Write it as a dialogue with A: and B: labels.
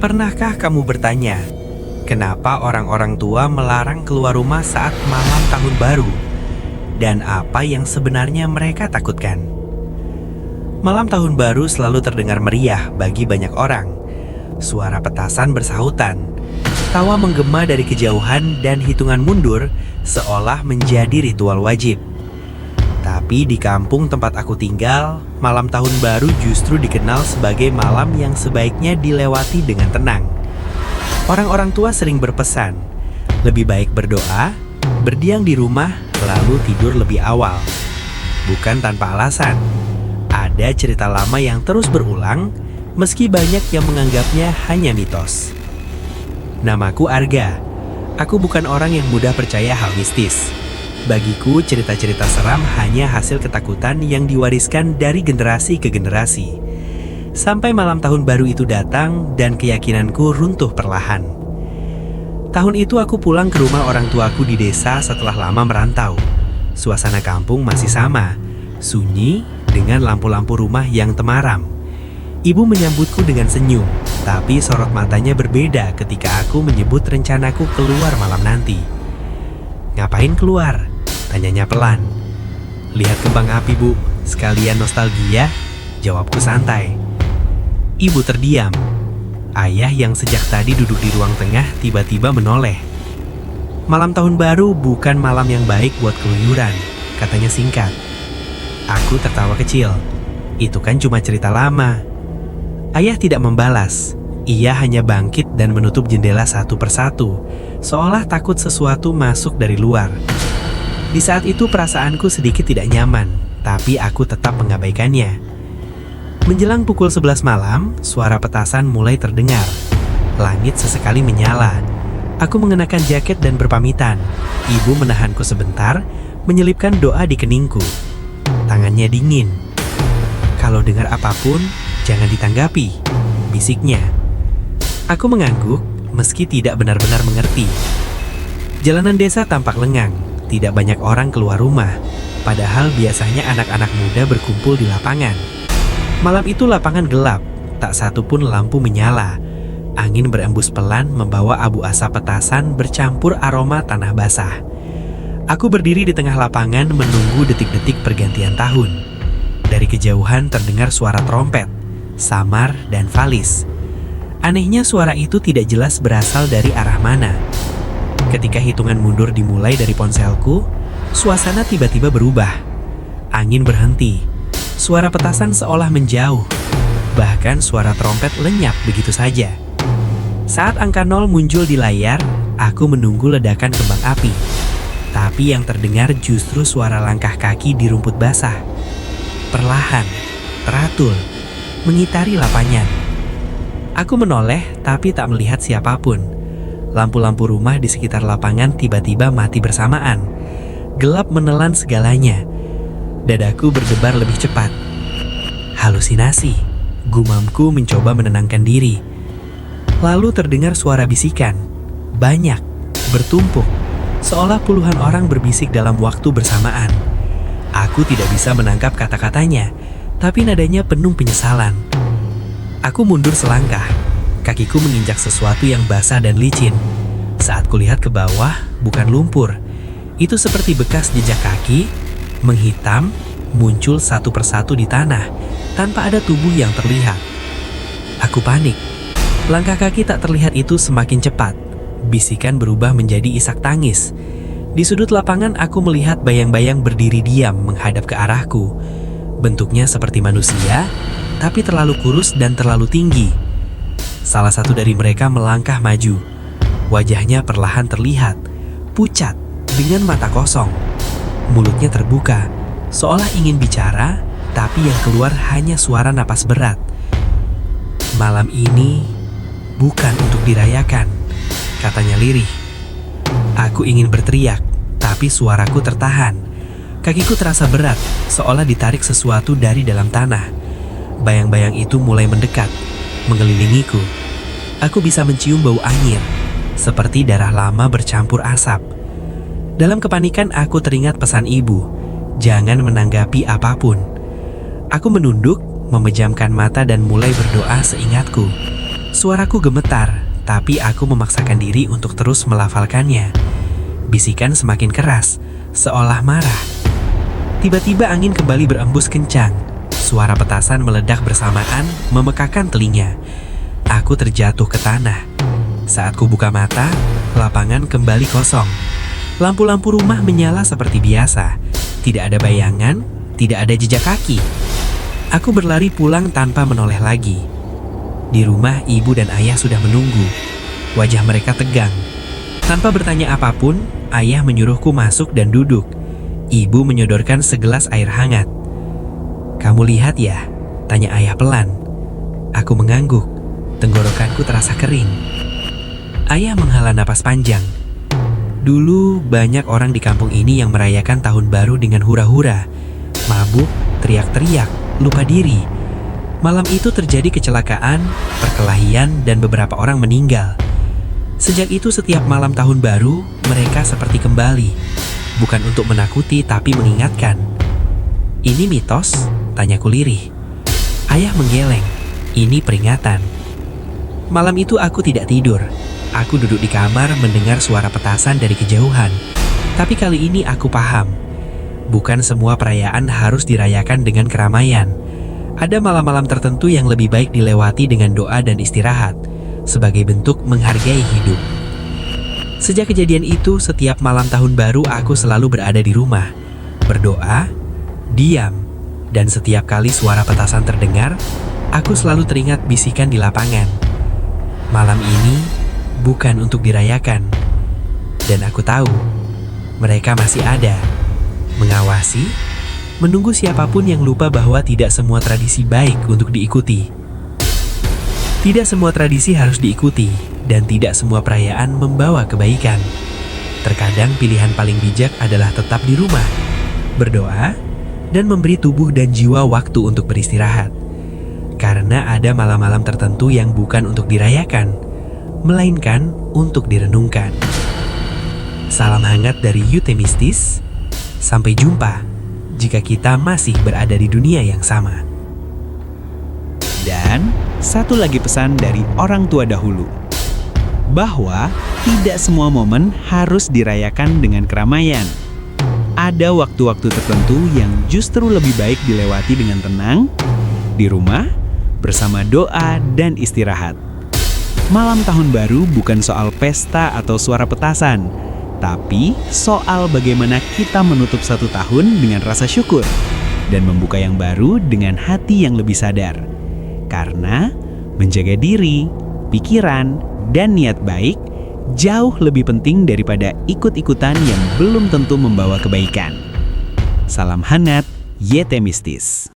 A: Pernahkah kamu bertanya, kenapa orang-orang tua melarang keluar rumah saat malam tahun baru? Dan apa yang sebenarnya mereka takutkan? Malam tahun baru selalu terdengar meriah bagi banyak orang. Suara petasan bersahutan, tawa menggema dari kejauhan, dan hitungan mundur seolah menjadi ritual wajib. Tapi di kampung tempat aku tinggal, malam tahun baru justru dikenal sebagai malam yang sebaiknya dilewati dengan tenang. Orang-orang tua sering berpesan, lebih baik berdoa, berdiam di rumah, lalu tidur lebih awal. Bukan tanpa alasan, ada cerita lama yang terus berulang, meski banyak yang menganggapnya hanya mitos. Namaku Arga. Aku bukan orang yang mudah percaya hal mistis. Bagiku, cerita-cerita seram hanya hasil ketakutan yang diwariskan dari generasi ke generasi. Sampai malam tahun baru itu datang dan keyakinanku runtuh perlahan. Tahun itu aku pulang ke rumah orang tuaku di desa setelah lama merantau. Suasana kampung masih sama, sunyi dengan lampu-lampu rumah yang temaram. Ibu menyambutku dengan senyum, tapi sorot matanya berbeda ketika aku menyebut rencanaku keluar malam nanti. "Ngapain keluar?" tanyanya pelan. "Lihat kembang api, Bu, sekalian nostalgia," jawabku santai. Ibu terdiam. Ayah yang sejak tadi duduk di ruang tengah tiba-tiba menoleh. "Malam tahun baru bukan malam yang baik buat keluyuran," katanya singkat. Aku tertawa kecil. "Itu kan cuma cerita lama." Ayah tidak membalas. Ia hanya bangkit dan menutup jendela satu persatu, seolah takut sesuatu masuk dari luar. Di saat itu perasaanku sedikit tidak nyaman, tapi aku tetap mengabaikannya. Menjelang pukul 11 malam, suara petasan mulai terdengar. Langit sesekali menyala. Aku mengenakan jaket dan berpamitan. Ibu menahanku sebentar, menyelipkan doa di keningku. Tangannya dingin. "Kalau dengar apapun, jangan ditanggapi," bisiknya. Aku mengangguk, meski tidak benar-benar mengerti. Jalanan desa tampak lengang. Tidak banyak orang keluar rumah, padahal biasanya anak-anak muda berkumpul di lapangan. Malam itu lapangan gelap, tak satu pun lampu menyala. Angin berembus pelan membawa abu asap petasan bercampur aroma tanah basah. Aku berdiri di tengah lapangan menunggu detik-detik pergantian tahun. Dari kejauhan terdengar suara trompet, samar dan falis. Anehnya suara itu tidak jelas berasal dari arah mana. Ketika hitungan mundur dimulai dari ponselku, suasana tiba-tiba berubah. Angin berhenti, suara petasan seolah menjauh, bahkan suara trompet lenyap begitu saja. Saat angka 0 muncul di layar, aku menunggu ledakan kembang api. Tapi yang terdengar justru suara langkah kaki di rumput basah. Perlahan, teratur, mengitari lapangan. Aku menoleh tapi tak melihat siapapun. Lampu-lampu rumah di sekitar lapangan tiba-tiba mati bersamaan. Gelap menelan segalanya. Dadaku berdebar lebih cepat. Halusinasi, gumamku mencoba menenangkan diri. Lalu terdengar suara bisikan. Banyak, bertumpuk, seolah puluhan orang berbisik dalam waktu bersamaan. Aku tidak bisa menangkap kata-katanya, tapi nadanya penuh penyesalan. Aku mundur selangkah. Kakiku menginjak sesuatu yang basah dan licin. Saat kulihat ke bawah, bukan lumpur. Itu seperti bekas jejak kaki, menghitam, muncul satu persatu di tanah, tanpa ada tubuh yang terlihat. Aku panik. Langkah kaki tak terlihat itu semakin cepat. Bisikan berubah menjadi isak tangis. Di sudut lapangan aku melihat bayang-bayang berdiri diam menghadap ke arahku. Bentuknya seperti manusia, tapi terlalu kurus dan terlalu tinggi. Salah satu dari mereka melangkah maju. Wajahnya perlahan terlihat, pucat, dengan mata kosong. Mulutnya terbuka, seolah ingin bicara, tapi yang keluar hanya suara napas berat. "Malam ini bukan untuk dirayakan," katanya lirih. Aku ingin berteriak, tapi suaraku tertahan. Kakiku terasa berat, seolah ditarik sesuatu dari dalam tanah. Bayang-bayang itu mulai mendekat, mengelilingiku. Aku bisa mencium bau anyir, seperti darah lama bercampur asap. Dalam kepanikan aku teringat pesan ibu, jangan menanggapi apapun. Aku menunduk, memejamkan mata dan mulai berdoa seingatku. Suaraku gemetar, tapi aku memaksakan diri untuk terus melafalkannya. Bisikan semakin keras, seolah marah. Tiba-tiba angin kembali berembus kencang. Suara petasan meledak bersamaan, memekakan telinga. Aku terjatuh ke tanah. Saat ku buka mata, lapangan kembali kosong. Lampu-lampu rumah menyala seperti biasa. Tidak ada bayangan, tidak ada jejak kaki. Aku berlari pulang tanpa menoleh lagi. Di rumah, ibu dan ayah sudah menunggu. Wajah mereka tegang. Tanpa bertanya apapun, ayah menyuruhku masuk dan duduk. Ibu menyodorkan segelas air hangat. "Kamu lihat ya?" tanya ayah pelan. Aku mengangguk. Tenggorokanku terasa kering. Ayah menghela napas panjang. Dulu banyak orang di kampung ini yang merayakan tahun baru dengan hura-hura. Mabuk, teriak-teriak, lupa diri. Malam itu terjadi kecelakaan, perkelahian, dan beberapa orang meninggal. Sejak itu setiap malam tahun baru, mereka seperti kembali. Bukan untuk menakuti, tapi mengingatkan. "Ini mitos?" tanyaku lirih. Ayah menggeleng. "Ini peringatan." Malam itu aku tidak tidur. Aku duduk di kamar mendengar suara petasan dari kejauhan. Tapi kali ini aku paham. Bukan semua perayaan harus dirayakan dengan keramaian. Ada malam-malam tertentu yang lebih baik dilewati dengan doa dan istirahat, sebagai bentuk menghargai hidup. Sejak kejadian itu, setiap malam tahun baru aku selalu berada di rumah, berdoa, diam, dan setiap kali suara petasan terdengar, aku selalu teringat bisikan di lapangan. Malam ini bukan untuk dirayakan, dan aku tahu mereka masih ada, mengawasi, menunggu siapapun yang lupa bahwa tidak semua tradisi baik untuk diikuti. Tidak semua tradisi harus diikuti, dan tidak semua perayaan membawa kebaikan. Terkadang pilihan paling bijak adalah tetap di rumah, berdoa, dan memberi tubuh dan jiwa waktu untuk beristirahat. Karena ada malam-malam tertentu yang bukan untuk dirayakan, melainkan untuk direnungkan. Salam hangat dari Eutemistis. Sampai jumpa jika kita masih berada di dunia yang sama.
B: Dan satu lagi pesan dari orang tua dahulu, bahwa tidak semua momen harus dirayakan dengan keramaian. Ada waktu-waktu tertentu yang justru lebih baik dilewati dengan tenang, di rumah, bersama doa dan istirahat. Malam tahun baru bukan soal pesta atau suara petasan, tapi soal bagaimana kita menutup satu tahun dengan rasa syukur dan membuka yang baru dengan hati yang lebih sadar. Karena menjaga diri, pikiran, dan niat baik jauh lebih penting daripada ikut-ikutan yang belum tentu membawa kebaikan. Salam hangat, Eutemistis.